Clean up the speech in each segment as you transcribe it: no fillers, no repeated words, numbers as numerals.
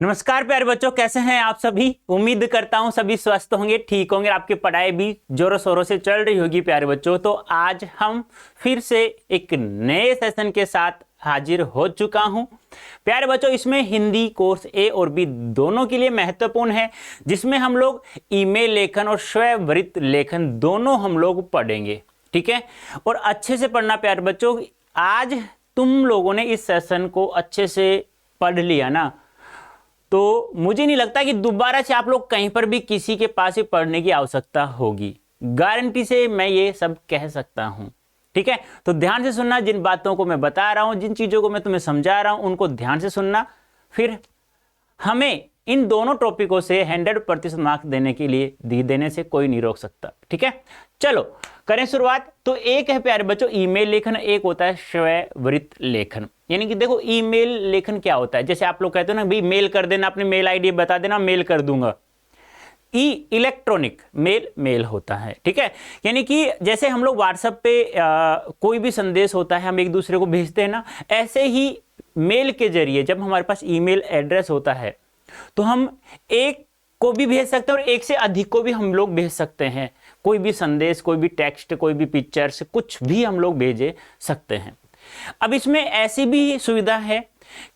नमस्कार प्यारे बच्चों, कैसे हैं आप सभी। उम्मीद करता हूं सभी स्वस्थ होंगे, ठीक होंगे, आपकी पढ़ाई भी जोरों शोरों से चल रही होगी। प्यारे बच्चों, तो आज हम फिर से एक नए सेशन के साथ हाजिर हो चुका हूं। प्यारे बच्चों, इसमें हिंदी कोर्स ए और बी दोनों के लिए महत्वपूर्ण है, जिसमें हम लोग ईमेल लेखन और स्वयं लेखन दोनों हम लोग पढ़ेंगे। ठीक है, और अच्छे से पढ़ना प्यारे बच्चों। आज तुम लोगों ने इस सेशन को अच्छे से पढ़ लिया ना, तो मुझे नहीं लगता कि दोबारा से आप लोग कहीं पर भी किसी के पास ही पढ़ने की आवश्यकता होगी। गारंटी से मैं ये सब कह सकता हूं। ठीक है, तो ध्यान से सुनना। जिन बातों को मैं बता रहा हूं, जिन चीजों को मैं तुम्हें समझा रहा हूं, उनको ध्यान से सुनना। फिर हमें इन दोनों टॉपिकों से 100% मार्क्स देने के लिए देने से कोई नहीं रोक सकता। ठीक है, चलो करें शुरुआत। तो एक है प्यारे बच्चों ईमेल लेखन, एक होता है स्वयं लेखन। यानी कि देखो, ईमेल लेखन क्या होता है। जैसे आप लोग कहते हो ना, भाई मेल कर देना, अपने मेल आईडी बता देना, मेल कर दूंगा। इलेक्ट्रॉनिक मेल होता है। ठीक है, यानी कि जैसे हम लोग व्हाट्सएप पे कोई भी संदेश होता है हम एक दूसरे को भेजते हैं ना, ऐसे ही मेल के जरिए जब हमारे पास ईमेल एड्रेस होता है तो हम एक को भी भेज सकते हैं और एक से अधिक को भी हम लोग भेज सकते हैं। कोई भी संदेश, कोई भी टेक्स्ट, कोई भी पिक्चर्स, कुछ भी हम लोग भेज सकते हैं। अब इसमें ऐसी भी सुविधा है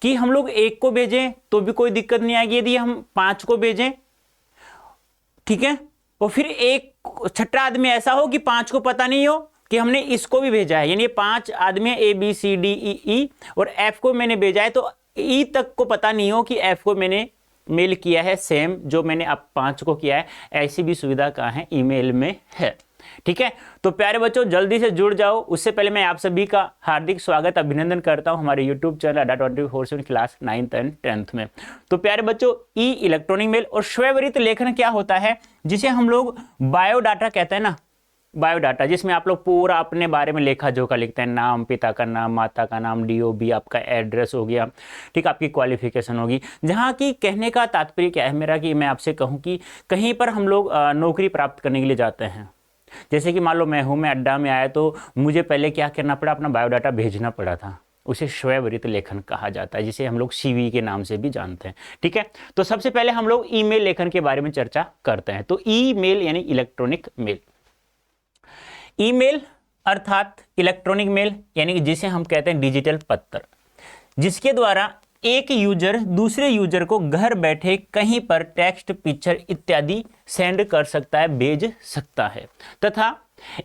कि हम लोग एक को भेजें तो भी कोई दिक्कत नहीं आएगी, यदि हम 5 को भेजें। ठीक है, और फिर एक छठा आदमी ऐसा हो कि 5 को पता नहीं हो कि हमने इसको भी भेजा है। यानी 5 आदमी ABCDEE और F को मैंने भेजा है, तो E तक को पता नहीं हो कि F को मैंने मेल किया है, सेम जो मैंने अब 5 को किया है। ऐसी भी सुविधा कहाँ है, ईमेल में है। ठीक है, तो प्यारे बच्चों जल्दी से जुड़ जाओ। उससे पहले मैं आप सभी का हार्दिक स्वागत अभिनंदन करता हूं हमारे YouTube चैनल अड्डा 24/7 क्लास 9th एंड 10th में। तो प्यारे बच्चों, इलेक्ट्रॉनिक मेल और स्वयं लेखन क्या होता है, जिसे हम लोग बायोडाटा कहते हैं ना। बायोडाटा, जिसमें आप लोग पूरा अपने बारे में लेखा जोखा लिखते हैं। नाम, पिता का नाम, माता का नाम, DOB, आपका एड्रेस हो गया। ठीक, आपकी क्वालिफिकेशन होगी। जहाँ की कहने का तात्पर्य क्या है मेरा, कि मैं आपसे कहूँ कि कहीं पर हम लोग नौकरी प्राप्त करने के लिए जाते हैं। जैसे कि मान लो मैं अड्डा में आया, तो मुझे पहले क्या करना पड़ा, अपना बायोडाटा भेजना पड़ा था। उसे स्वयं लेखन कहा जाता है, जिसे हम लोग CV के नाम से भी जानते हैं। ठीक है, तो सबसे पहले हम लोग ईमेल लेखन के बारे में चर्चा करते हैं। तो ईमेल यानी इलेक्ट्रॉनिक मेल। ईमेल अर्थात इलेक्ट्रॉनिक मेल, यानी कि जिसे हम कहते हैं डिजिटल पत्र, जिसके द्वारा एक यूजर दूसरे यूजर को घर बैठे कहीं पर टेक्स्ट, पिक्चर इत्यादि सेंड कर सकता है, भेज सकता है, तथा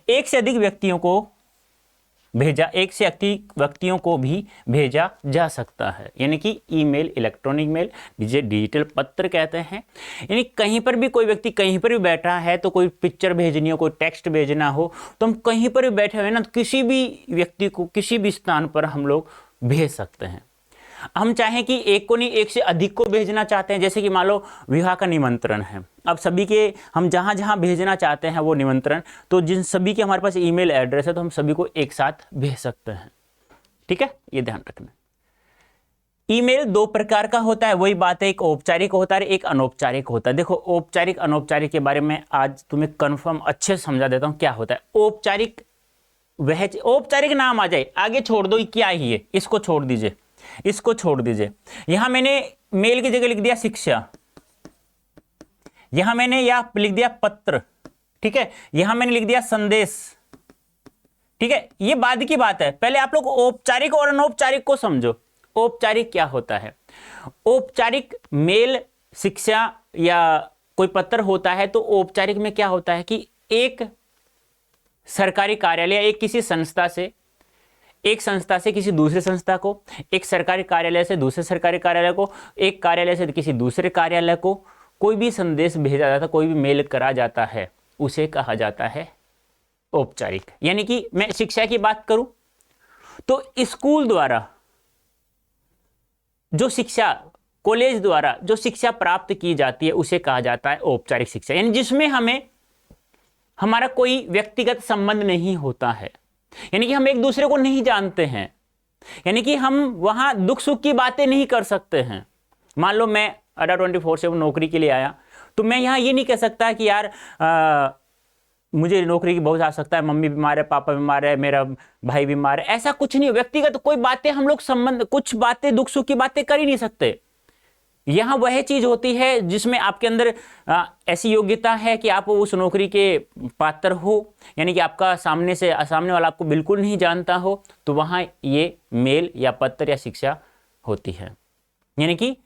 एक से अधिक व्यक्तियों को भी भेजा जा सकता है। यानी कि ईमेल इलेक्ट्रॉनिक मेल, जिसे डिजिटल पत्र कहते हैं। यानी कहीं पर भी कोई व्यक्ति कहीं पर भी बैठा है, तो कोई पिक्चर भेजनी हो, कोई टेक्स्ट भेजना हो, तो हम कहीं पर भी बैठे हुए ना, तो किसी भी व्यक्ति को किसी भी स्थान पर हम लोग भेज सकते हैं। हम चाहें कि एक को नहीं, एक से अधिक को भेजना चाहते हैं। जैसे कि मान लो विवाह का निमंत्रण है, अब सभी के हम जहां जहां भेजना चाहते हैं वो निमंत्रण, तो जिन सभी के हमारे पास ईमेल एड्रेस है, तो हम सभी को एक साथ भेज सकते हैं। ठीक है, ये ध्यान रखना। ईमेल 2 प्रकार का होता है, वही बात है, एक औपचारिक होता है, एक अनौपचारिक होता है। देखो, औपचारिक अनौपचारिक के बारे में आज तुम्हें कन्फर्म अच्छे से समझा देता हूं क्या होता है। औपचारिक, वह औपचारिक नाम आ जाए, आगे छोड़ दो, क्या ही है, इसको छोड़ दीजिए, इसको छोड़ दीजिए। यहां मैंने मेल की जगह लिख दिया शिक्षा, यहां मैंने या लिख दिया पत्र। ठीक है, यहां मैंने लिख दिया संदेश। ठीक है, ये बाद की बात है, पहले आप लोग औपचारिक और अनौपचारिक को समझो। औपचारिक क्या होता है, औपचारिक मेल, शिक्षा या कोई पत्र होता है, तो औपचारिक में क्या होता है कि एक सरकारी कार्यालय, एक संस्था से किसी दूसरे संस्था को, एक सरकारी कार्यालय से दूसरे सरकारी कार्यालय को, एक कार्यालय से किसी दूसरे कार्यालय को कोई भी संदेश भेजा जाता है, कोई भी मेल करा जाता है, उसे कहा जाता है औपचारिक। यानी कि मैं शिक्षा की बात करूं तो स्कूल द्वारा जो शिक्षा, कॉलेज द्वारा जो शिक्षा प्राप्त की जाती है, उसे कहा जाता है औपचारिक शिक्षा। यानी जिसमें हमारा कोई व्यक्तिगत संबंध नहीं होता है, यानी कि हम एक दूसरे को नहीं जानते हैं, यानी कि हम वहां दुख सुख की बातें नहीं कर सकते हैं। मान लो मैं अड्डा 24/7 नौकरी के लिए आया, तो मैं यहां ये नहीं कह सकता कि यार मुझे नौकरी की बहुत आवश्यकता है, मम्मी बीमार है, पापा बीमार है, मेरा भाई बीमार है, ऐसा कुछ नहीं। व्यक्तिगत कोई बातें हम लोग कुछ बातें दुख सुख की बातें कर ही नहीं सकते। यहाँ वह चीज होती है जिसमें आपके अंदर ऐसी योग्यता है कि आप उस नौकरी के पात्र हो, यानी कि आपका सामने वाला आपको बिल्कुल नहीं जानता हो, तो वहाँ ये मेल या पत्र या शिक्षा होती है। यानी कि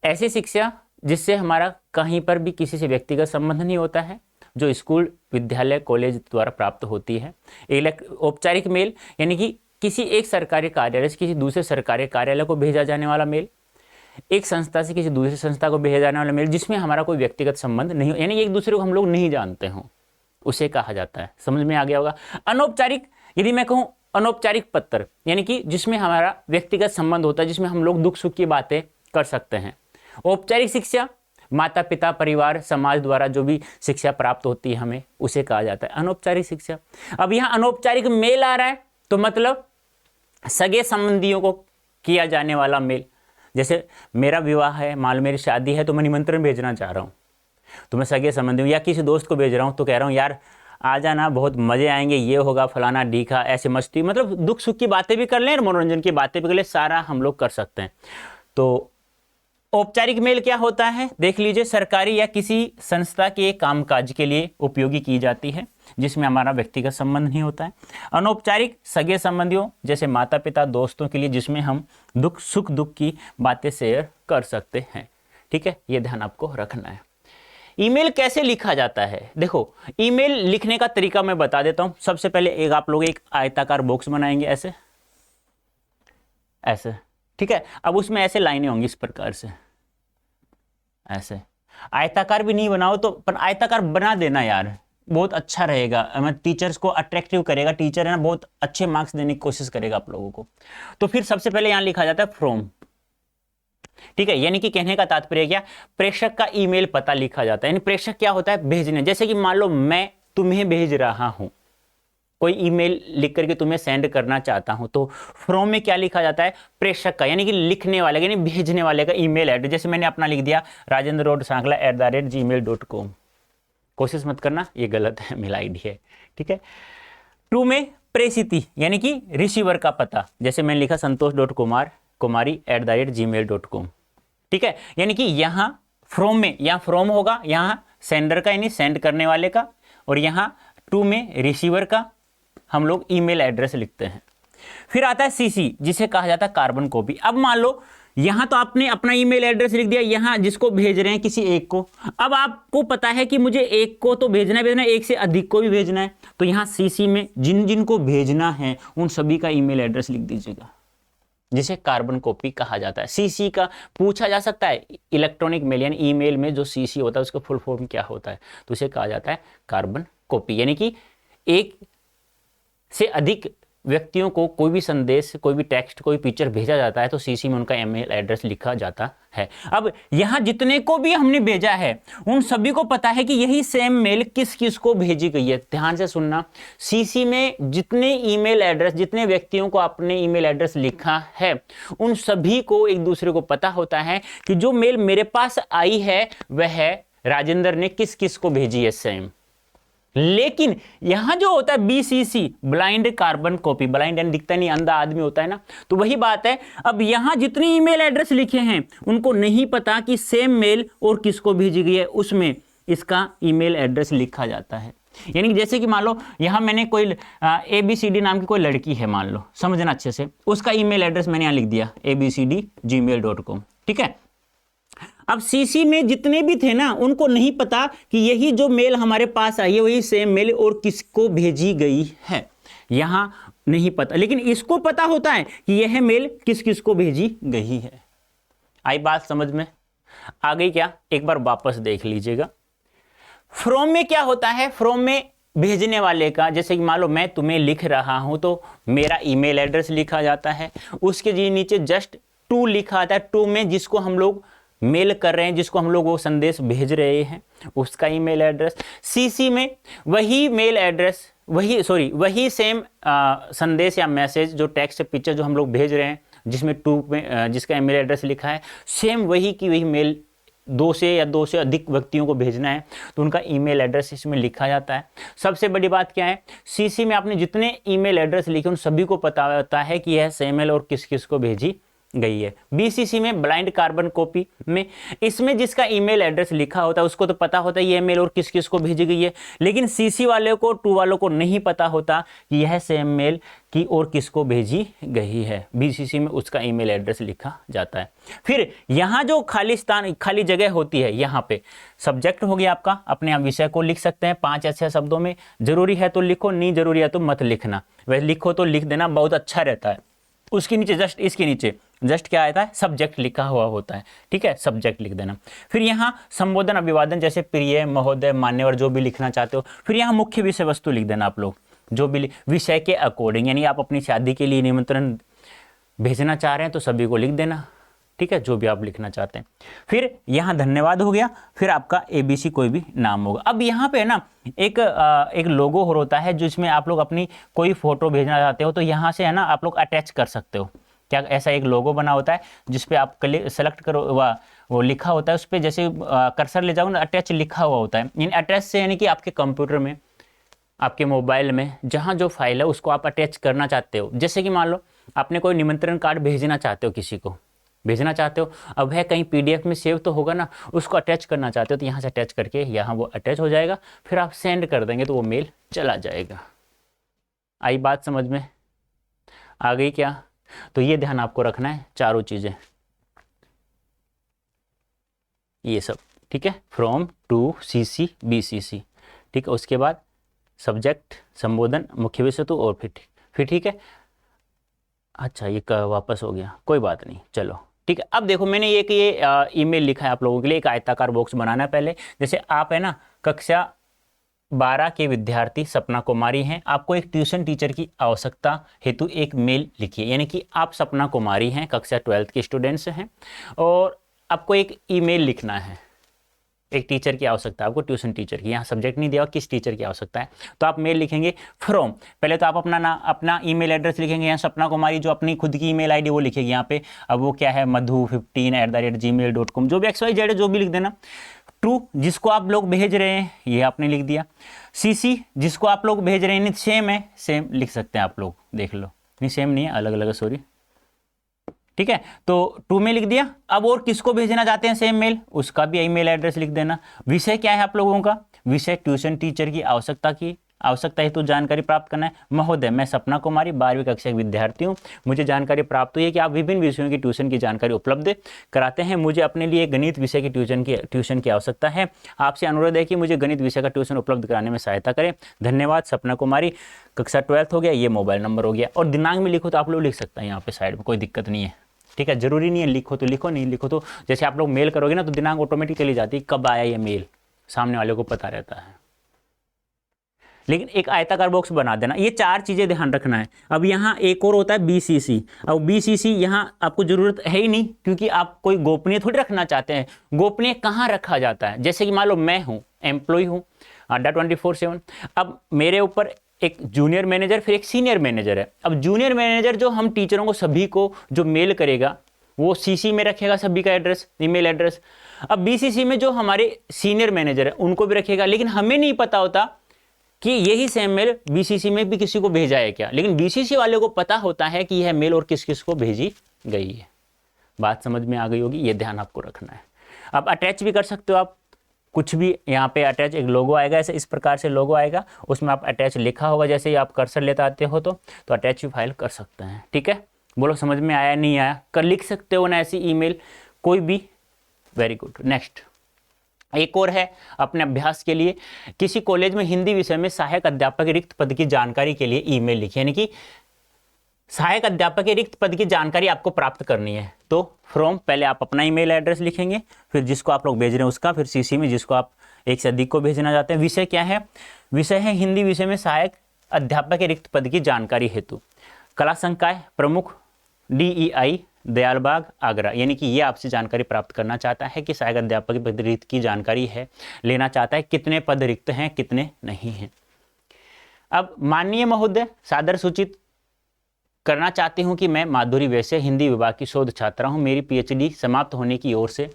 ऐसी शिक्षा जिससे हमारा कहीं पर भी किसी से व्यक्तिगत संबंध नहीं होता है, जो स्कूल, विद्यालय, कॉलेज द्वारा प्राप्त होती है। औपचारिक मेल यानी कि किसी एक सरकारी कार्यालय से किसी दूसरे सरकारी कार्यालय को भेजा जाने वाला मेल, एक संस्था से किसी दूसरी संस्था को भेजा जाने वाला मेल जिसमें हमारा कोई व्यक्तिगत संबंध नहीं हो, यानी एक दूसरे को हम लोग नहीं जानते हों, उसे कहा जाता है। समझ में आ गया होगा। अनौपचारिक, यदि मैं कहूँ अनौपचारिक पत्र, यानी कि जिसमें हमारा व्यक्तिगत संबंध होता है, जिसमें हम लोग दुख सुख की बातें कर सकते हैं। औपचारिक शिक्षा माता पिता, परिवार, समाज द्वारा जो भी शिक्षा प्राप्त होती है हमें, उसे कहा जाता है अनौपचारिक शिक्षा। अब यहाँ अनौपचारिक मेल आ रहा है तो मतलब सगे संबंधियों को किया जाने वाला मेल। जैसे मेरा विवाह है, मान लो मेरी शादी है, तो मैं निमंत्रण भेजना चाह रहा हूँ, तो मैं सगे संबंधी हूँ या किसी दोस्त को भेज रहा हूँ, तो कह रहा हूँ यार आ जाना, बहुत मजे आएंगे, ये होगा फलाना ढीका, ऐसे मस्ती, मतलब दुख सुख की बातें भी कर लें और मनोरंजन की बातें भी कर लें, सारा हम लोग कर सकते हैं। तो औपचारिक मेल क्या होता है, देख लीजिए, सरकारी या किसी संस्था के कामकाज के लिए उपयोगी की जाती है, जिसमें हमारा व्यक्तिगत संबंध नहीं होता है। अनौपचारिक सगे संबंधियों जैसे माता पिता, दोस्तों के लिए, जिसमें हम सुख दुख की बातें शेयर कर सकते हैं। ठीक है, ये ध्यान आपको रखना है। ईमेल कैसे लिखा जाता है, देखो ईमेल लिखने का तरीका मैं बता देता हूं। सबसे पहले आप लोग एक आयताकार बॉक्स बनाएंगे, ऐसे ऐसे, ठीक है। अब उसमें ऐसे लाइनें होंगी इस प्रकार से, ऐसे। आयताकार भी नहीं बनाओ तो, पर आयताकार बना देना यार, बहुत अच्छा रहेगा, टीचर्स को अट्रैक्टिव करेगा। टीचर है ना, बहुत अच्छे मार्क्स देने की कोशिश करेगा आप लोगों को। तो फिर सबसे पहले यहां लिखा जाता है फ्रॉम, ठीक है। यानी कि कहने का तात्पर्य क्या, प्रेषक का ईमेल पता लिखा जाता है। यानी प्रेषक क्या होता है, भेजने। जैसे कि मान लो मैं तुम्हें भेज रहा हूं, कोई ईमेल लिख करके तुम्हें सेंड करना चाहता हूं, तो फ्रॉम में क्या लिखा जाता है, प्रेषक का, यानी कि लिखने वाले, यानी भेजने वाले का ईमेल एड्रेस। जैसे मैंने अपना लिख दिया rajendra.sankla@gmail.com। कोशिश मत करना, ये गलत है, मेल आईडी है, ठीक है। टू में प्रेषिति, यानी कि रिसीवर का पता। जैसे मैंने लिखा संतोष.कुमारी@gmail.com, ठीक है। यानी कि यहाँ फ्रॉम में, यहाँ फ्रॉम होगा, यहाँ सेंडर का यानी सेंड करने वाले का, और यहाँ टू में रिसीवर का हम लोग ईमेल एड्रेस लिखते हैं। फिर आता है सीसी, जिसे कहा जाता है कार्बन कॉपी। अब मान लो यहां तो आपने अपना ईमेल एड्रेस लिख दिया, यहां जिसको भेज रहे हैं किसी एक को, अब आपको पता है कि मुझे एक को तो भेजना है, एक से अधिक को भी भेजना है, तो यहां सीसी में जिन जिन को भेजना है उन सभी का ईमेल एड्रेस लिख दीजिएगा, जिसे कार्बन कॉपी कहा जाता है। सीसी का पूछा जा सकता है, इलेक्ट्रॉनिक मेल यानी ईमेल में जो सीसी होता है उसका फुल फॉर्म क्या होता है, तो उसे कहा जाता है कार्बन कॉपी। यानी कि एक से अधिक व्यक्तियों को कोई भी संदेश, कोई भी टेक्स्ट, कोई पिक्चर भेजा जाता है तो सीसी में उनका ईमेल एड्रेस लिखा जाता है। अब यहां जितने को भी हमने भेजा है उन सभी को पता है कि यही सेम मेल किस किस को भेजी गई है। ध्यान से सुनना, सीसी में जितने ईमेल एड्रेस, जितने व्यक्तियों को आपने ईमेल एड्रेस लिखा है उन सभी को एक दूसरे को पता होता है कि जो मेल मेरे पास आई है वह राजेंद्र ने किस किस को भेजी है सेम। लेकिन यहां जो होता है BCC, blind carbon copy, blind यानी दिखता नहीं, अंधा आदमी होता है ना, तो वही बात है। अब यहां जितने ईमेल एड्रेस लिखे हैं उनको नहीं पता कि सेम मेल और किसको भेजी गई है, उसमें इसका ईमेल एड्रेस लिखा जाता है। यानी जैसे कि मान लो यहां मैंने कोई ABCD नाम की कोई लड़की है, मान लो, समझना अच्छे से, उसका ईमेल एड्रेस मैंने यहां लिख दिया abcd@gmail.com, ठीक है। अब सीसी में जितने भी थे ना उनको नहीं पता कि यही जो मेल हमारे पास आई है वही सेम मेल और किसको भेजी गई है, यहां नहीं पता। लेकिन इसको पता होता है कि यह मेल किस किस को भेजी गई है। आई बात समझ में आ गई क्या, एक बार वापस देख लीजिएगा। फ्रॉम में क्या होता है, फ्रॉम में भेजने वाले का, जैसे कि मान लो मैं तुम्हें लिख रहा हूं तो मेरा ईमेल एड्रेस लिखा जाता है, उसके जी नीचे जस्ट टू लिखा आता है। टू में जिसको हम लोग मेल कर रहे हैं, जिसको हम लोग वो संदेश भेज रहे हैं, उसका ईमेल एड्रेस। सीसी में वही मेल एड्रेस, वही सेम संदेश या मैसेज, जो टेक्स्ट पिक्चर जो हम लोग भेज रहे हैं, जिसमें टू में जिसका ईमेल एड्रेस लिखा है, सेम वही की वही मेल दो से अधिक व्यक्तियों को भेजना है तो उनका ईमेल एड्रेस इसमें लिखा जाता है। सबसे बड़ी बात क्या है, सीसी में आपने जितने ईमेल एड्रेस लिखे उन सभी को पता होता है कि यह सेम मेल और किस किस को भेजी गई है। बीसीसी में ब्लाइंड कार्बन कॉपी में, इसमें जिसका ईमेल एड्रेस लिखा होता है उसको तो पता होता है ये मेल और किस किस को भेजी गई है, लेकिन सीसी वाले को, टू वालों को नहीं पता होता कि यह सेम मेल की और किसको भेजी गई है। बीसीसी में उसका ईमेल एड्रेस लिखा जाता है। फिर यहाँ जो खाली जगह होती है, यहाँ पे सब्जेक्ट हो गया आपका, अपने आप विषय को लिख सकते हैं 5 या 6 शब्दों में, जरूरी है तो लिखो, नहीं जरूरी है तो मत लिखना। वह लिखो तो लिख देना, बहुत अच्छा रहता है। उसके नीचे जस्ट, इसके नीचे जस्ट क्या आता है, सब्जेक्ट लिखा हुआ होता है, ठीक है, सब्जेक्ट लिख देना। फिर यहाँ संबोधन अभिवादन जैसे प्रिय, महोदय, मान्यवर जो भी लिखना चाहते हो। फिर यहाँ मुख्य विषय वस्तु लिख देना आप लोग, जो भी विषय के अकॉर्डिंग, यानी आप अपनी शादी के लिए निमंत्रण भेजना चाह रहे हैं तो सभी को लिख देना, ठीक है, जो भी आप लिखना चाहते हैं। फिर यहाँ धन्यवाद हो गया, फिर आपका ABC कोई भी नाम होगा। अब यहाँ पे ना एक लोगो होता है जिसमें आप लोग अपनी कोई फोटो भेजना चाहते हो तो यहाँ से है ना आप लोग अटैच कर सकते हो। क्या ऐसा एक लोगो बना होता है जिसपे आप सेलेक्ट करो, वो लिखा होता है उस पर, जैसे कर्सर ले जाओ ना, अटैच लिखा हुआ होता है। यानी अटैच से यानी कि आपके कंप्यूटर में, आपके मोबाइल में जहाँ जो फाइल है उसको आप अटैच करना चाहते हो। जैसे कि मान लो आपने कोई निमंत्रण कार्ड भेजना चाहते हो, किसी को भेजना चाहते हो, अब है कहीं PDF में सेव तो होगा ना, उसको अटैच करना चाहते हो तो यहाँ से अटैच करके यहाँ वो अटैच हो जाएगा, फिर आप सेंड कर देंगे तो वो मेल चला जाएगा। आई बात समझ में? आ गई क्या? तो ये ध्यान आपको रखना है, चारों चीज़ें ये सब, ठीक है, फ्रॉम, टू, CC, BCC, ठीक है। उसके बाद सब्जेक्ट, संबोधन, मुख्य विषय वस्तु और फिर ठीक है। अच्छा ये वापस हो गया, कोई बात नहीं, चलो ठीक है। अब देखो मैंने ये ईमेल लिखा है आप लोगों के लिए, एक आयताकार बॉक्स बनाना है पहले। जैसे आप है ना कक्षा 12 के विद्यार्थी सपना कुमारी हैं, आपको एक ट्यूशन टीचर की आवश्यकता हेतु एक मेल लिखिए, यानी कि आप सपना कुमारी हैं, कक्षा 12 के स्टूडेंट्स हैं और आपको एक ईमेल लिखना है। एक टीचर की आवश्यकता, आपको ट्यूशन टीचर की, यहाँ सब्जेक्ट नहीं दिया किस टीचर की आवश्यकता है, तो आप मेल लिखेंगे फ्रॉम। पहले तो आप अपना ईमेल एड्रेस लिखेंगे, यहाँ सपना कुमारी जो अपनी खुद की ईमेल आईडी वो लिखेगी यहाँ पे। अब वो क्या है, madhu15@gmail.com, जो भी XYZ जो भी लिख देना। टू, जिसको आप लोग भेज रहे हैं ये आपने लिख दिया। CC, जिसको आप लोग भेज रहे हैं, सेम है, सेम लिख सकते हैं आप लोग, देख लो, नहीं सेम नहीं है, अलग अलग है, सॉरी, ठीक है। तो टू में लिख दिया। अब और किसको भेजना चाहते हैं सेम मेल, उसका भी ईमेल एड्रेस लिख देना। विषय क्या है आप लोगों का, विषय ट्यूशन टीचर की आवश्यकता हेतु जानकारी प्राप्त करना है। महोदय, मैं सपना कुमारी 12वीं कक्षा की विद्यार्थी हूँ, मुझे जानकारी प्राप्त हुई है कि आप विभिन्न विषयों की ट्यूशन की जानकारी उपलब्ध कराते हैं। मुझे अपने लिए गणित विषय की ट्यूशन की आवश्यकता है। आपसे अनुरोध है कि मुझे गणित विषय का ट्यूशन उपलब्ध कराने में सहायता करें। धन्यवाद, सपना कुमारी, कक्षा 12 हो गया, ये मोबाइल नंबर हो गया। और दिनांक में लिखो तो आप लोग लिख सकते हैं यहाँ पे साइड में, कोई दिक्कत नहीं है, ठीक है। जरूरी नहीं है लिखो तो लिखो, नहीं लिखो तो जैसे आप लोग मेल करोगे ना तो दिनांक ऑटोमेटिक चली जाती है, कब आया ये मेल, सामने वाले को पता रहता है। लेकिन एक आयताकार बॉक्स बना देना, ये 4 चीजें ध्यान रखना है। अब यहाँ एक और होता है BCC। अब BCC यहाँ आपको जरूरत है ही नहीं, क्योंकि आप कोई गोपनीय थोड़ी रखना चाहते हैं। गोपनीय कहाँ रखा जाता है, जैसे कि मान लो मैं हूँ, एम्प्लॉय हूँ अड्डा 24/7, अब मेरे ऊपर एक जूनियर मैनेजर फिर एक सीनियर मैनेजर है। अब जूनियर मैनेजर जो हम टीचरों को सभी को जो मेल करेगा वो CC में रखेगा सभी का एड्रेस, ईमेल एड्रेस। अब BCC में जो हमारे सीनियर मैनेजर है उनको भी रखेगा, लेकिन हमें नहीं पता होता कि यही सेम मेल BCC में भी किसी को भेजा है क्या, लेकिन BCC वाले को पता होता है कि यह मेल और किस किस को भेजी गई है। बात समझ में आ गई होगी, ये ध्यान आपको रखना है। अब अटैच भी कर सकते हो आप कुछ भी, यहाँ पे अटैच एक लोगो आएगा, ऐसे इस प्रकार से लोगो आएगा, उसमें आप अटैच लिखा होगा, जैसे ही आप कर्सर लेते आते हो तो अटैच भी फाइल कर सकते हैं, ठीक है। बोलो समझ में आया नहीं आया, कर लिख सकते हो ना ऐसी ईमेल कोई भी, वेरी गुड। नेक्स्ट एक और है अपने अभ्यास के लिए, किसी कॉलेज में हिंदी विषय में सहायक अध्यापक के रिक्त पद की जानकारी के लिए ईमेल लिखिए, यानी कि सहायक अध्यापक के रिक्त पद की जानकारी आपको प्राप्त करनी है। तो फ्रॉम, पहले आप अपना ईमेल एड्रेस लिखेंगे, फिर जिसको आप लोग भेज रहे हैं उसका, फिर CC में जिसको आप एक से अधिक को भेजना चाहते हैं। विषय क्या है, विषय है हिंदी विषय में सहायक अध्यापक के रिक्त पद की जानकारी हेतु कला संकाय प्रमुख DEI दयालबाग आगरा, यानी कि ये आपसे जानकारी प्राप्त करना चाहता है कि सहायक अध्यापक के पद रिक्त की जानकारी है, लेना चाहता है कितने पद रिक्त हैं कितने नहीं हैं। अब माननीय महोदय, सादर सूचित करना चाहती हूं कि मैं माधुरी वैश्य हिंदी विभाग की शोध छात्रा हूं, मेरी PhD समाप्त होने की ओर से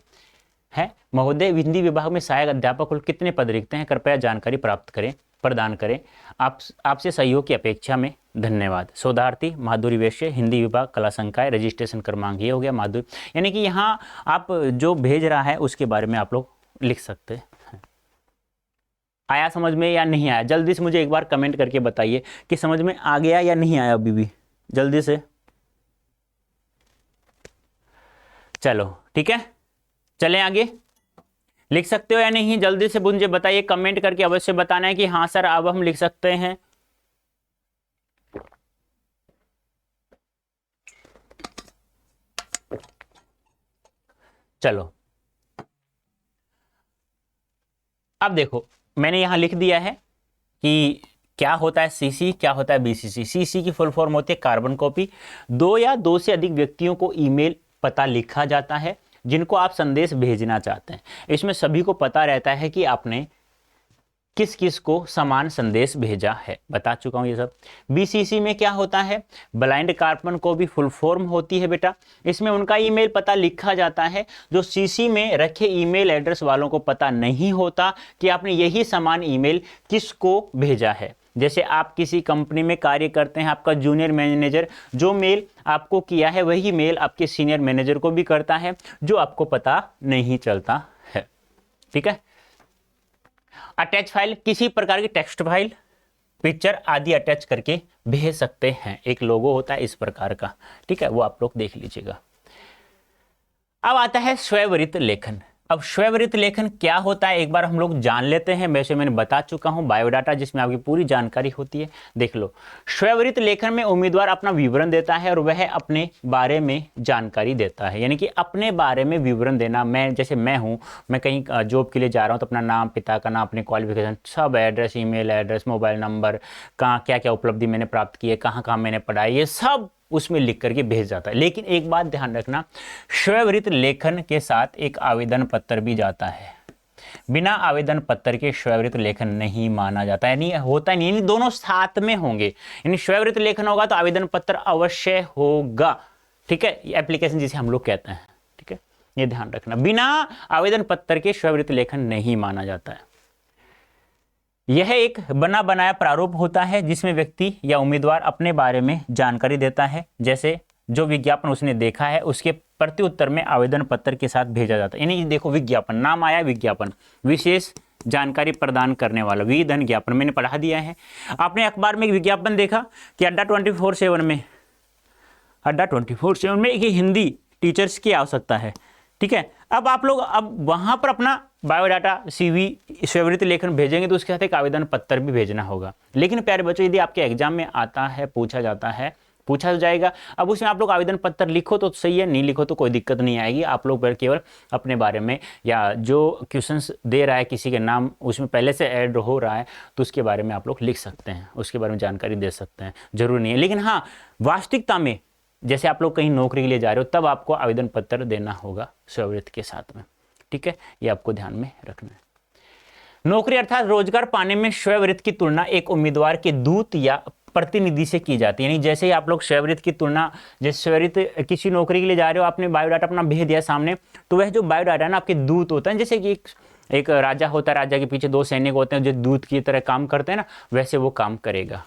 है। महोदय, हिंदी विभाग में सहायक अध्यापक कुल कितने पद रिक्त हैं, कृपया जानकारी प्राप्त करें। प्रदान करें। आपसे सहयोग की अपेक्षा में, धन्यवाद। शोधार्थी माधुरी वैश्य, हिंदी विभाग, कला संकाय, रजिस्ट्रेशन क्रमांक ये हो गया माधुरी, यानी कि यहाँ आप जो भेज रहा है उसके बारे में आप लोग लिख सकते हैं। आया समझ में या नहीं आया? जल्दी से मुझे एक बार कमेंट करके बताइए कि समझ में आ गया या नहीं आया अभी भी, जल्दी से। चलो ठीक है, चलें आगे। लिख सकते हो या नहीं, जल्दी से मुझे बताइए, कमेंट करके अवश्य बताना है कि हाँ सर अब हम लिख सकते हैं। चलो अब देखो, मैंने यहां लिख दिया है कि क्या होता है सीसी, क्या होता है बीसीसी। सीसी की फुल फॉर्म होती है कार्बन कॉपी। दो या दो से अधिक व्यक्तियों को ईमेल पता लिखा जाता है जिनको आप संदेश भेजना चाहते हैं। इसमें सभी को पता रहता है कि आपने किस किस को समान संदेश भेजा है, बता चुका हूं ये सब। बीसीसी में क्या होता है, ब्लाइंड कार्बन को भी फुल फॉर्म होती है बेटा। इसमें उनका ईमेल पता लिखा जाता है जो सीसी में रखे ईमेल एड्रेस वालों को पता नहीं होता कि आपने यही समान ईमेल किसको भेजा है। जैसे आप किसी कंपनी में कार्य करते हैं, आपका जूनियर मैनेजर जो मेल आपको किया है वही मेल आपके सीनियर मैनेजर को भी करता है, जो आपको पता नहीं चलता है। ठीक है। अटैच फाइल, किसी प्रकार की टेक्स्ट फाइल, पिक्चर आदि अटैच करके भेज सकते हैं। एक लोगो होता है इस प्रकार का, ठीक है, वो आप लोग देख लीजिएगा। अब आता है स्वयंवृत्त लेखन। अब स्वयंवृत्त लेखन क्या होता है एक बार हम लोग जान लेते हैं। वैसे मैंने बता चुका हूं बायोडाटा जिसमें आपकी पूरी जानकारी होती है, देख लो। स्वयंवृत्त लेखन में उम्मीदवार अपना विवरण देता है और वह अपने बारे में जानकारी देता है, यानी कि अपने बारे में विवरण देना। मैं जैसे मैं हूं, मैं कहीं जॉब के लिए जा रहा हूं तो अपना नाम, पिता का नाम, अपने क्वालिफिकेशन, सब address, email address, mobile number, कहाँ क्या क्या उपलब्धि मैंने प्राप्त की है, कहाँ कहाँ मैंने पढ़ाई, ये सब उसमें लिख करके भेज जाता है। लेकिन एक बात ध्यान रखना, स्वयंवृत्त लेखन के साथ एक आवेदन पत्र भी जाता है। बिना आवेदन पत्र के स्वयंवृत्त लेखन नहीं माना जाता, यानी होता नहीं, यानी दोनों साथ में होंगे। यानी स्वयंवृत्त लेखन होगा तो आवेदन पत्र अवश्य होगा, ठीक है, एप्लीकेशन जिसे हम लोग कहते हैं, ठीक है, ये ध्यान रखना। बिना आवेदन पत्र के स्वयंवृत्त लेखन नहीं माना जाता है। यह एक बना बनाया प्रारूप होता है जिसमें व्यक्ति या उम्मीदवार अपने बारे में जानकारी देता है, जैसे जो विज्ञापन उसने देखा है उसके प्रत्युत्तर में आवेदन पत्र के साथ भेजा जाता है। यानी देखो विज्ञापन, नाम आया विज्ञापन, विशेष जानकारी प्रदान करने वाला, विधन ज्ञापन, मैंने पढ़ा दिया है। आपने अखबार में एक विज्ञापन देखा कि अड्डा 24/7 में, अड्डा 24/7 में एक हिंदी टीचर्स की आवश्यकता है, ठीक है। अब आप लोग अब वहां पर अपना बायोडाटा, सीवी, स्वयंवृत्त लेखन भेजेंगे तो उसके साथ एक आवेदन पत्र भी भेजना होगा। लेकिन प्यारे बच्चों, यदि आपके एग्जाम में आता है, पूछा जाता है, पूछा जाएगा, अब उसमें आप लोग आवेदन पत्र लिखो तो सही है, नहीं लिखो तो कोई दिक्कत नहीं आएगी। आप लोग केवल अपने बारे में या जो क्वेश्चंस दे रहा है किसी के नाम उसमें पहले से ऐड हो रहा है तो उसके बारे में आप लोग लिख सकते हैं, उसके बारे में जानकारी दे सकते हैं, जरूरी नहीं है। लेकिन हाँ, वास्तविकता में जैसे आप लोग कहीं नौकरी के लिए जा रहे हो तब आपको आवेदन पत्र देना होगा स्वयंवृत्त के साथ में, ठीक है, ये आपको ध्यान में रखना है। नौकरी अर्थात रोजगार पाने में स्वयंवृत्त की तुलना एक उम्मीदवार के दूत या प्रतिनिधि से की जाती है। यानी जैसे ही आप लोग स्वयंवृत्त की तुलना, जैसे स्वयंवृत्त किसी नौकरी के लिए जा रहे हो, आपने बायोडाटा अपना भेज दिया सामने, तो वह जो बायोडाटा है ना आपके दूत होता है। जैसे कि एक राजा होता है, राजा के पीछे 2 सैनिक होते हैं जो दूत की तरह काम करते हैं ना, वैसे वो काम करेगा।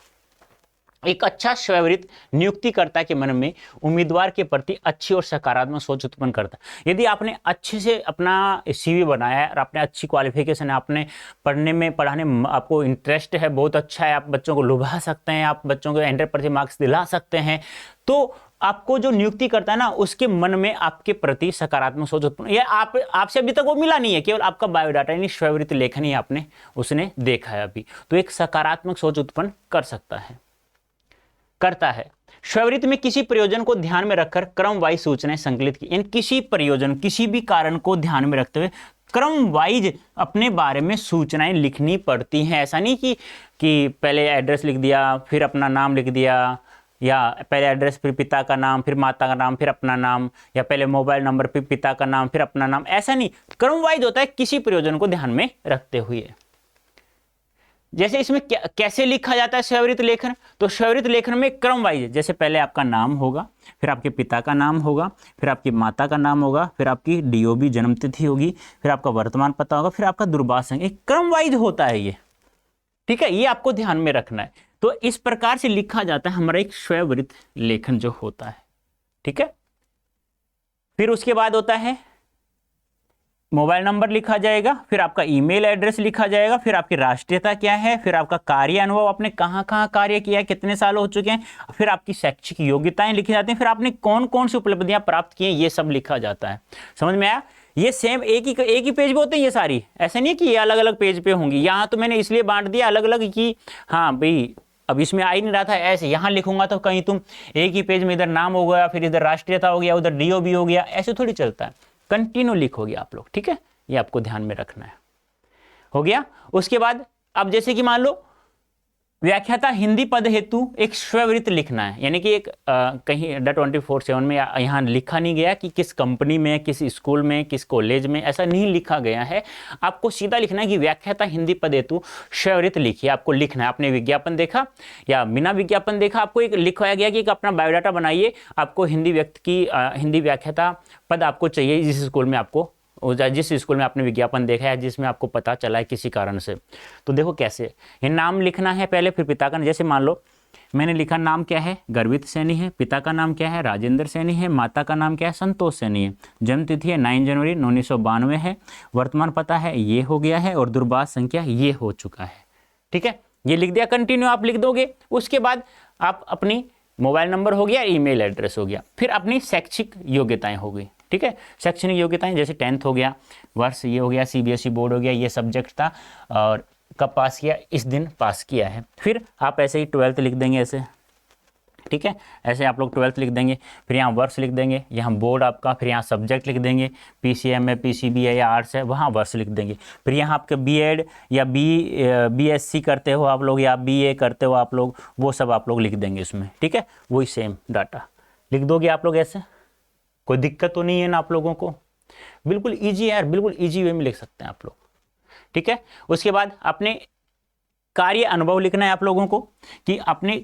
एक अच्छा स्वयंवृत्त नियुक्तिकर्ता के मन में उम्मीदवार के प्रति अच्छी और सकारात्मक सोच उत्पन्न करता है। यदि आपने अच्छे से अपना सीवी बनाया है और आपने अच्छी क्वालिफिकेशन है, आपने पढ़ाने में आपको इंटरेस्ट है, बहुत अच्छा है, आप बच्चों को लुभा सकते हैं, आप बच्चों को 100% मार्क्स दिला सकते हैं, तो आपको जो नियुक्ति करता है ना उसके मन में आपके प्रति सकारात्मक सोच उत्पन्न, यह आपसे अभी तक वो मिला नहीं है, केवल आपका बायोडाटा यानी स्वयंवृत्त लेखन ही आपने उसने देखा है अभी, तो एक सकारात्मक सोच उत्पन्न कर सकता है, करता है। स्वयंवृत्त में किसी प्रयोजन को ध्यान में रखकर क्रम वाइज सूचनाएं संकलित की, यानी किसी प्रयोजन, किसी भी कारण को ध्यान में रखते हुए क्रम वाइज अपने बारे में सूचनाएं लिखनी पड़ती हैं। ऐसा नहीं कि पहले एड्रेस लिख दिया, फिर अपना नाम लिख दिया, या पहले एड्रेस फिर पिता का नाम, फिर माता का नाम, फिर अपना नाम, या पहले मोबाइल नंबर फिर पिता का नाम, फिर अपना नाम, ऐसा नहीं, क्रम वाइज होता है किसी प्रयोजन को ध्यान में रखते हुए। जैसे इसमें कैसे लिखा जाता है स्वयंवृत्त लेखन, तो स्वयंवृत्त लेखन में क्रम वाइज, जैसे पहले आपका नाम होगा, फिर आपके पिता का नाम होगा, फिर आपकी माता का नाम होगा, फिर आपकी डीओबी जन्म तिथि होगी, फिर आपका वर्तमान पता होगा, फिर आपका दूरभाष संख्या, एक क्रम वाइज होता है ये, ठीक है, ये आपको ध्यान में रखना है। तो इस प्रकार से लिखा जाता है हमारा एक स्ववृत्त लेखन जो होता है। ठीक है, फिर उसके बाद होता है मोबाइल नंबर लिखा जाएगा, फिर आपका ईमेल एड्रेस लिखा जाएगा, फिर आपकी राष्ट्रीयता क्या है, फिर आपका कार्य अनुभव, आपने कहाँ कहाँ कार्य किया है, कितने साल हो चुके हैं, फिर आपकी शैक्षिक योग्यताएं लिखी जाती हैं, फिर आपने कौन कौन सी उपलब्धियां प्राप्त की हैं, ये सब लिखा जाता है। समझ में आया? ये सेम एक ही पेज पे होते हैं ये सारी, ऐसा नहीं है कि ये अलग अलग पेज पे होंगी। यहाँ तो मैंने इसलिए बांट दिया अलग अलग कि हाँ भाई अब इसमें आ ही नहीं रहा था, ऐसे यहाँ लिखूंगा तो कहीं तुम एक ही पेज में इधर नाम हो गया, फिर इधर राष्ट्रीयता हो गया, उधर डीओबी हो गया, ऐसे थोड़ी चलता है, कंटिन्यू लिखोगे आप लोग। ठीक है, ये आपको ध्यान में रखना है। हो गया। उसके बाद अब जैसे कि मान लो व्याख्याता हिंदी पद हेतु एक स्ववृत्त लिखना है, यानी कि एक कहीं अड्डा 24/7 में यहाँ लिखा नहीं गया कि किस कंपनी में, किस स्कूल में, किस कॉलेज में, ऐसा नहीं लिखा गया है। आपको सीधा लिखना है कि व्याख्याता हिंदी पद हेतु स्ववृत्त लिखिए, आपको लिखना है। आपने विज्ञापन देखा या बिना विज्ञापन देखा, आपको एक लिखवाया गया कि एक अपना बायोडाटा बनाइए, आपको हिंदी व्याख्याता पद आपको चाहिए जिस स्कूल में आपको, जिस स्कूल में आपने विज्ञापन देखा है, जिसमें आपको पता चला है किसी कारण से। तो देखो कैसे ये नाम लिखना है पहले, फिर पिता का, जैसे मान लो मैंने लिखा नाम क्या है, गर्वित सैनी है, पिता का नाम क्या है, राजेंद्र सैनी है, माता का नाम क्या है, संतोष सैनी है, जन्म तिथि है 9 जनवरी 1992 है, वर्तमान पता है ये हो गया है, और दूरभाष संख्या ये हो चुका है। ठीक है, ये लिख दिया, कंटिन्यू आप लिख दोगे। उसके बाद आप अपनी मोबाइल नंबर हो गया, ईमेल एड्रेस हो गया, फिर अपनी शैक्षिक योग्यताएं हो गई। ठीक है, शैक्षणिक योग्यताएं जैसे 10th हो गया, वर्ष ये हो गया, सीबीएसई बोर्ड हो गया, ये सब्जेक्ट था और कब पास किया, इस दिन पास किया है। फिर आप ऐसे ही 12th लिख देंगे ऐसे। ठीक है, ऐसे आप लोग 12th लिख देंगे, फिर यहाँ वर्ष लिख देंगे, यहाँ बोर्ड आपका, फिर यहाँ सब्जेक्ट लिख देंगे, पीसीएम है, पीसीबी है या आर्ट्स है, वहाँ वर्ष लिख देंगे। फिर यहाँ आपके बीएड या बीएससी करते हो आप लोग या बीए करते हो आप लोग, वो सब आप लोग लिख देंगे इसमें। ठीक है, वही सेम डाटा लिख दोगे आप लोग ऐसे। कोई दिक्कत तो नहीं है ना आप लोगों को? बिल्कुल ईजी है यार, बिल्कुल ईजी वे में लिख सकते हैं आप लोग। ठीक है, उसके बाद अपने कार्य अनुभव लिखना है आप लोगों को कि आपने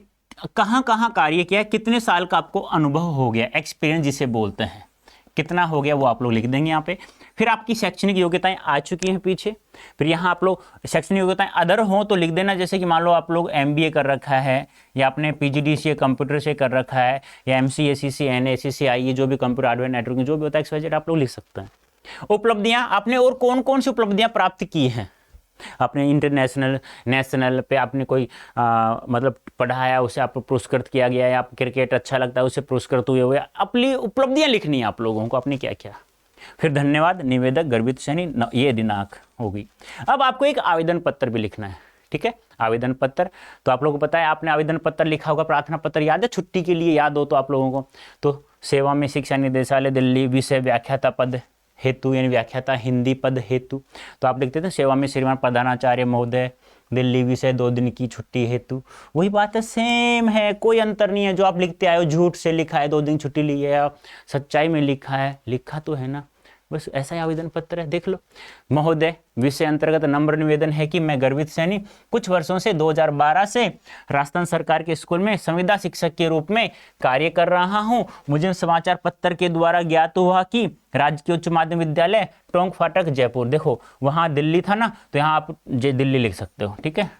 कहाँ कहाँ कार्य किया, कितने साल का आपको अनुभव हो गया, एक्सपीरियंस जिसे बोलते हैं, कितना हो गया वो आप लोग लिख देंगे यहाँ पे। फिर आपकी शैक्षणिक योग्यताएं आ चुकी हैं पीछे, फिर यहाँ आप लोग शैक्षणिक योग्यताएं अदर हो तो लिख देना, जैसे कि मान लो आप लोग एमबीए कर रखा है या आपने पीजीडीसीए कंप्यूटर से कर रखा है या एमसीए, सीसी, एनए, सीसीआई, जो भी कंप्यूटर हार्डवेयर नेटवर्किंग जो भी होता है एक्सवाइजेड आप लोग लिख सकते हैं। उपलब्धियां आपने और कौन कौन सी उपलब्धियां प्राप्त की हैं, आपने इंटरनेशनल, नेशनल पे आपने कोई मतलब पढ़ाया, उसे आपको पुरस्कृत किया गया है, आप क्रिकेट अच्छा लगता है उसे पुरस्कृत हुए, अपनी उपलब्धियां लिखनी है आप लोगों को, अपनी क्या क्या। फिर धन्यवाद, निवेदक गर्वित सैनी, ये दिनांक होगी। अब आपको एक आवेदन पत्र भी लिखना है। ठीक है, आवेदन पत्र तो आप लोगों को पता है, आपने आवेदन पत्र लिखा होगा, प्रार्थना पत्र याद है, छुट्टी के लिए याद हो तो आप लोगों को, तो सेवा में शिक्षा निदेशालय दिल्ली, विषय व्याख्याता पद हेतु यानी व्याख्याता हिंदी पद हेतु, तो आप लिखते थे सेवा में श्रीमान प्रधानाचार्य महोदय दिल्ली, विषय 2 दिन की छुट्टी हेतु। वही बात है, सेम है, कोई अंतर नहीं है। जो आप लिखते आए हो, झूठ से लिखा है 2 दिन छुट्टी ली है, सच्चाई में लिखा है, लिखा तो है ना, बस ऐसा ही आवेदन पत्र है, देख लो। महोदय विषय अंतर्गत नम्र निवेदन है कि मैं गर्वित सैनी कुछ वर्षों से 2012 से राजस्थान सरकार के स्कूल में संविदा शिक्षक के रूप में कार्य कर रहा हूं। मुझे समाचार पत्र के द्वारा ज्ञात हुआ कि राजकीय उच्च माध्यमिक विद्यालय टोंक फाटक जयपुर, देखो वहां दिल्ली था ना, तो यहाँ आप दिल्ली लिख सकते हो। ठीक है,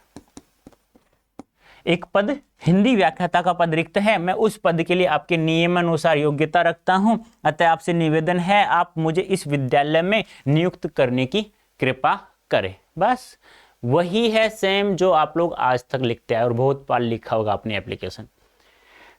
एक पद हिंदी व्याख्याता का पद रिक्त है, मैं उस पद के लिए आपके नियमानुसार योग्यता रखता हूं, अतः आपसे निवेदन है आप मुझे इस विद्यालय में नियुक्त करने की कृपा करें। बस वही है सेम जो आप लोग आज तक लिखते हैं और बहुत बार लिखा होगा अपनी एप्लीकेशन।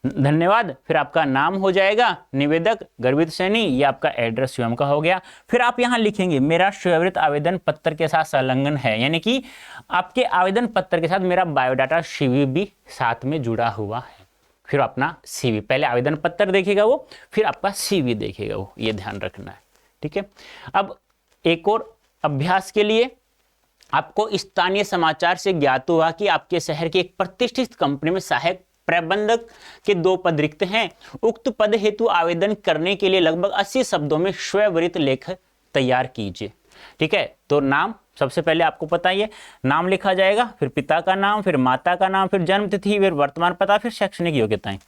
धन्यवाद, फिर आपका नाम हो जाएगा निवेदक गर्वित सैनी, ये आपका एड्रेस स्वयं का हो गया। फिर आप यहाँ लिखेंगे मेरा स्ववृत्त आवेदन पत्र के साथ संलग्न है, यानी कि आपके आवेदन पत्र के साथ मेरा बायोडाटा सीवी भी साथ में जुड़ा हुआ है। फिर अपना सीवी, पहले आवेदन पत्र देखेगा वो, फिर आपका सीवी देखेगा वो, ये ध्यान रखना है। ठीक है, अब एक और अभ्यास के लिए आपको स्थानीय समाचार से ज्ञात हुआ कि आपके शहर की एक प्रतिष्ठित कंपनी में सहायक प्रबंधक के 2 पद रिक्त हैं। उक्त पद हेतु आवेदन करने के लिए लगभग 80 शब्दों में स्ववृत्त लेख तैयार कीजिए। ठीक है, तो नाम सबसे पहले आपको पता ही है, नाम लिखा जाएगा, फिर पिता का नाम, फिर माता का नाम, फिर जन्म तिथि, फिर वर्तमान पता, फिर शैक्षणिक योग्यताएं।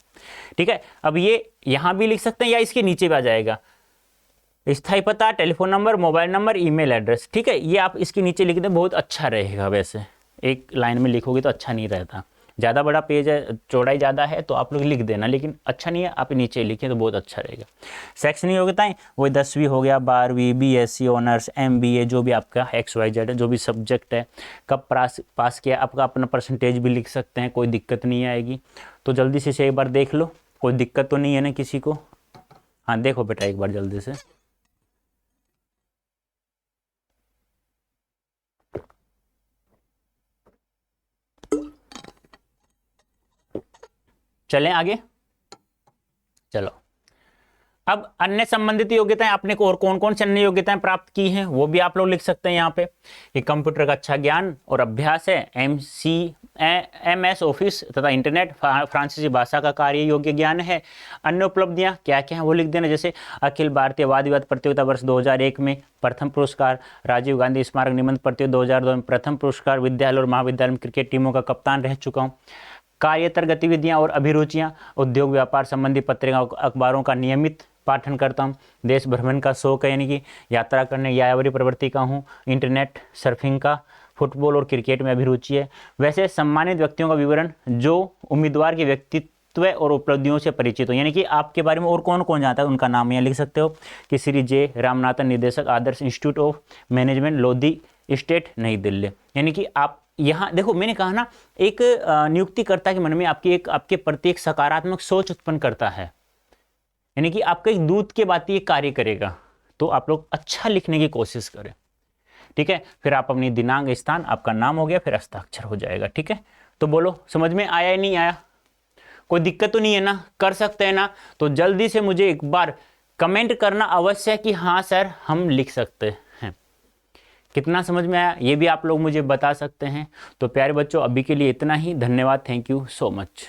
ठीक है, अब ये यहां भी लिख सकते हैं या इसके नीचे भी आ जाएगा, स्थायी पता, telephone number, mobile number, email address. ठीक है, ये आप इसके नीचे लिख दें, बहुत अच्छा रहेगा वैसे। एक लाइन में लिखोगे तो अच्छा नहीं रहता। ज़्यादा बड़ा पेज है, चौड़ाई ज़्यादा है तो आप लोग लिख देना, लेकिन अच्छा नहीं है आप नीचे लिखें तो बहुत अच्छा रहेगा। शैक्षणिक योग्यताएं वही 10वीं हो गया, 12वीं, BSc ऑनर्स, MBA, जो भी आपका XYZ है, जो भी सब्जेक्ट है, कब पास किया, आपका अपना परसेंटेज भी लिख सकते हैं, कोई दिक्कत नहीं आएगी। तो जल्दी से इसे एक बार देख लो, कोई दिक्कत तो नहीं है ना किसी को? हाँ देखो बेटा एक बार जल्दी से। चलें आगे, चलो। अब अन्य संबंधित योग्यताएं आपने को और कौन कौन सी अन्य योग्यताएं प्राप्त की हैं वो भी आप लोग लिख सकते हैं यहाँ पे। ये कंप्यूटर का अच्छा ज्ञान और अभ्यास है, MS ऑफिस तथा इंटरनेट, फ्रांसीसी भाषा का कार्य योग्य ज्ञान है। अन्य उपलब्धियां क्या क्या हैं वो लिख देना, जैसे अखिल भारतीय वाद विवाद प्रतियोगिता वर्ष 2001 में प्रथम पुरस्कार, राजीव गांधी स्मारक निबंध प्रतियोगिता 2002 में प्रथम पुरस्कार, विद्यालय और महाविद्यालय में क्रिकेट टीमों का कप्तान रह चुका हूँ। कार्यतर गतिविधियां और अभिरुचियां, उद्योग व्यापार संबंधी पत्रिका अखबारों का नियमित पाठन करता हूँ। देश भ्रमण का शौक है, यानी कि यात्रा करने यायावरी प्रवृत्ति का हूँ। इंटरनेट सर्फिंग का, फुटबॉल और क्रिकेट में अभिरुचि है। वैसे सम्मानित व्यक्तियों का विवरण जो उम्मीदवार के व्यक्तित्व और उपलब्धियों से परिचित हो, यानी कि आपके बारे में और कौन कौन जानता है उनका नाम यहाँ लिख सकते हो कि श्री जे रामनाथन, निदेशक Adarsh institute of management, Lodhi estate, New Delhi. यानी कि आप यहाँ देखो, मैंने कहा ना, एक नियुक्तिकर्ता के मन में आपके प्रति एक सकारात्मक सोच उत्पन्न करता है, यानी कि आपका एक दूत के बात ये कार्य करेगा। तो आप लोग अच्छा लिखने की कोशिश करें, ठीक है। फिर आप अपनी दिनांक, स्थान, आपका नाम हो गया, फिर हस्ताक्षर हो जाएगा, ठीक है। तो बोलो समझ में आया या नहीं आया? कोई दिक्कत तो नहीं है ना? कर सकते हैं ना? तो जल्दी से मुझे एक बार कमेंट करना अवश्य है कि हाँ सर हम लिख सकते हैं। कितना समझ में आया ये भी आप लोग मुझे बता सकते हैं। तो प्यारे बच्चों अभी के लिए इतना ही, धन्यवाद, थैंक यू सो मच।